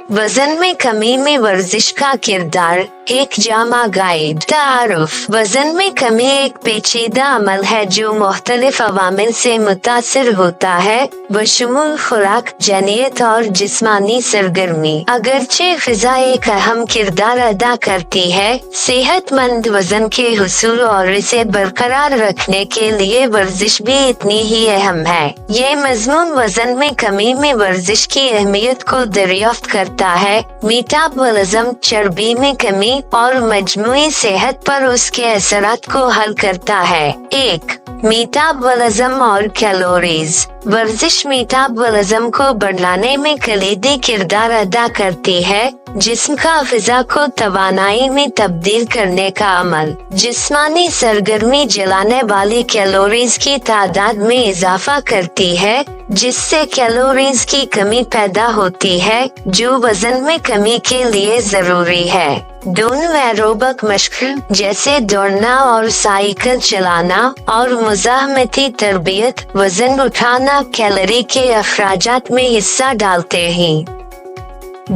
वजन में कमी में वर्जिश का किरदार, एक जामा गाइड। तारुफ। वजन में कमी एक पेचीदा अमल है जो मुख्तलिफ अवामिल से मुतासिर होता है, बशमूल खुराक, जनीयत और जिस्मानी सरगर्मी। अगरचे ग़िज़ा एक अहम किरदार अदा करती है, सेहतमंद वजन के हुसूल और इसे बरकरार रखने के लिए वर्जिश भी इतनी ही अहम है। ये मज़मून वजन में कमी में वर्जिश की अहमियत को दरियाफ्त करता है। मेटाबॉलिज्म, चर्बी में कमी और मजमूई सेहत पर उसके असरात को हल करता है। 1. मेटाबॉलिज्म और कैलोरीज। वर्जिश मेटाबॉलिज्म को बढ़ाने में कलीदी किरदार अदा करती है, जिस्म का ग़िज़ा को तवानाई में तब्दील करने का अमल। जिस्मानी सरगर्मी जलाने वाली कैलोरीज की तादाद में इजाफा करती है, जिससे कैलोरीज की कमी पैदा होती है, जो वजन में कमी के लिए जरूरी है। दोनों एरोबिक मशक़ जैसे दौड़ना और साइकिल चलाना और मुज़ाहमती तरबियत, वजन उठाना कैलोरी के अखराजात में हिस्सा डालते हैं।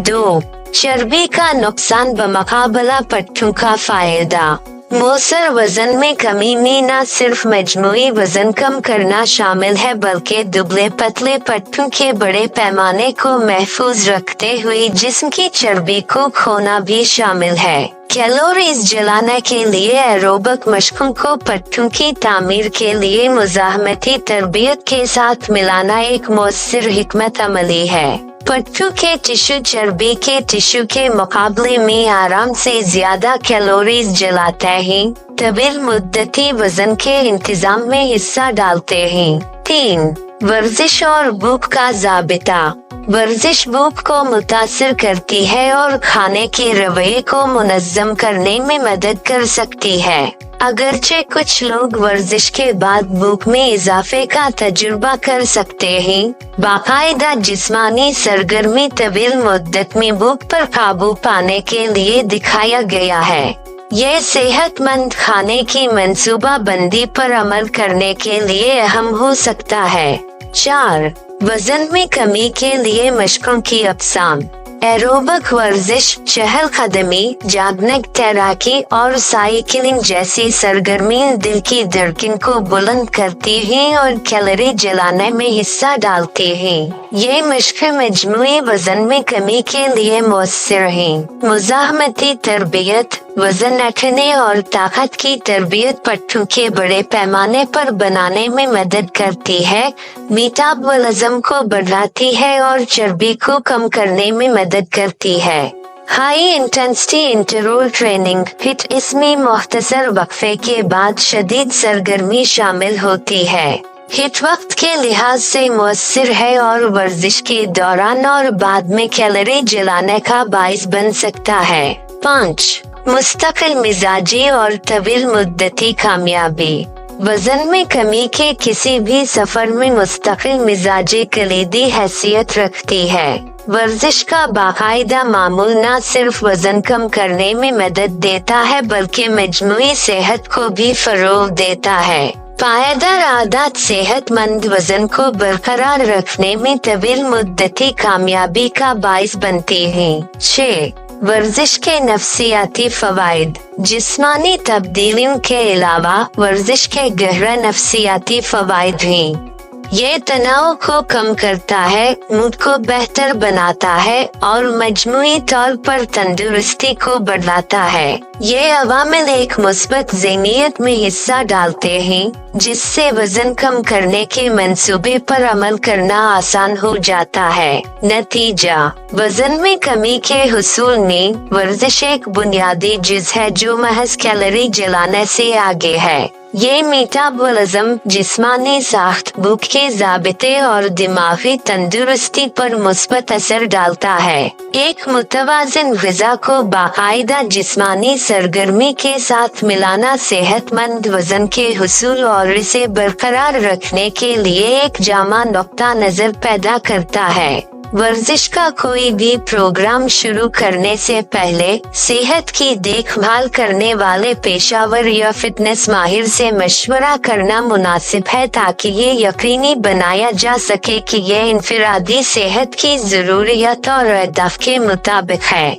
2. चर्बी का नुकसान बमुकाबला पट्टों का फायदा। मौसर वजन में कमी में न सिर्फ मजमूई वजन कम करना शामिल है, बल्कि दुबले पतले पट्टों के बड़े पैमाने को महफूज रखते हुए जिस्म की चर्बी को खोना भी शामिल है। कैलोरीज जलाने के लिए एरोबिक मशकों को पट्टों की तामीर के लिए मुज़ाहमती तरबियत के साथ मिलाना एक मौसर हिकमत अमली है। पट्टों के टिश्यू चर्बी के टिश्यू के मुकाबले में आराम से ज्यादा कैलोरीज जलाते हैं, तवील मुद्दती वजन के इंतजाम में हिस्सा डालते हैं। 3. वर्जिश और भूख का ज़ाबिता। वर्जिश भूख को मुतासिर करती है और खाने के रवैये को मुनज़्ज़म करने में मदद कर सकती है। अगरचे कुछ लोग वर्जिश के बाद भूख में इजाफे का तजुर्बा कर सकते हैं, बाकायदा जिस्मानी सरगर्मी तवील मुद्दत में भूख पर काबू पाने के लिए दिखाया गया है। ये सेहतमंद खाने की मंसूबा बंदी पर अमल करने के लिए अहम हो सकता है। 4. वजन में कमी के लिए मशकों की अक़साम। एरोबिक वर्जिश, चहलकदमी, जागने, तैराकी और साइकिलिंग जैसी सरगर्मियां दिल की धड़कन को बुलंद करती हैं और कैलोरी जलाने में हिस्सा डालती हैं। ये मशक़ें मजमूई वजन में कमी के लिए मौसर हैं। मुज़ाहमती तरबियत, वजन उठाने और ताकत की तरबियत पट्टों के बड़े पैमाने पर बनाने में मदद करती है, मेटाबॉलिज्म को बढ़ाती है और चर्बी को कम करने में मदद करती है। High intensity interval training hit, इसमें मुख्तसर वक्फे के बाद शदीद सरगर्मी शामिल होती है। हिट वक्त के लिहाज से मुअस्सिर है और वर्जिश के दौरान और बाद में कैलोरी जलाने का बाइस बन सकता है। 5. मुस्तकिल मिजाजी और तवील मुद्दती कामयाबी। वजन में कमी के किसी भी सफर में मुस्तकिल मिजाजी कलीदी हैसियत रखती है। वर्जिश का बाकायदा मामूल न सिर्फ वजन कम करने में मदद देता है, बल्कि मजमूई सेहत को भी फरोग देता है। पायदार आदत सेहतमंद वजन को बरकरार रखने में तवील मुद्दती कामयाबी का बाइस बनती है। 6. वर्जिश के नफ्सियाती फवाइद। जिस्मानी तब्दीलियों के अलावा वर्जिश के गहरा नफ्सियाती फवाइद हैं। ये तनाव को कम करता है, मूड को बेहतर बनाता है और मजमूई तौर पर तंदुरुस्ती को बढ़ाता है। ये अवामिल एक मुस्बत ज़हनियत में हिस्सा डालते हैं, जिससे वजन कम करने के मंसूबे पर अमल करना आसान हो जाता है। नतीजा, वजन में कमी के हुसूल में वर्जिश एक बुनियादी जुज़ है जो महज कैलोरी जलाने से आगे है। ये मेटाबॉलिज्म, जिस्मानी साख्त, भूख के ज़ाबिते और दिमागी तंदुरुस्ती पर मुस्बत असर डालता है। एक मुतवाज़िन ग़िज़ा को बाकायदा जिस्मानी सरगर्मी के साथ मिलाना सेहतमंद वजन के हुसूल और इसे बरकरार रखने के लिए एक जामा नुक्ता नज़र पैदा करता है। वर्जिश का कोई भी प्रोग्राम शुरू करने से पहले सेहत की देखभाल करने वाले पेशावर या फिटनेस माहिर से मशवरा करना मुनासिब है ताकि ये यकीनी बनाया जा सके कि ये इनफरादी सेहत की ज़रूरियत और अहदाफ के मुताबिक है।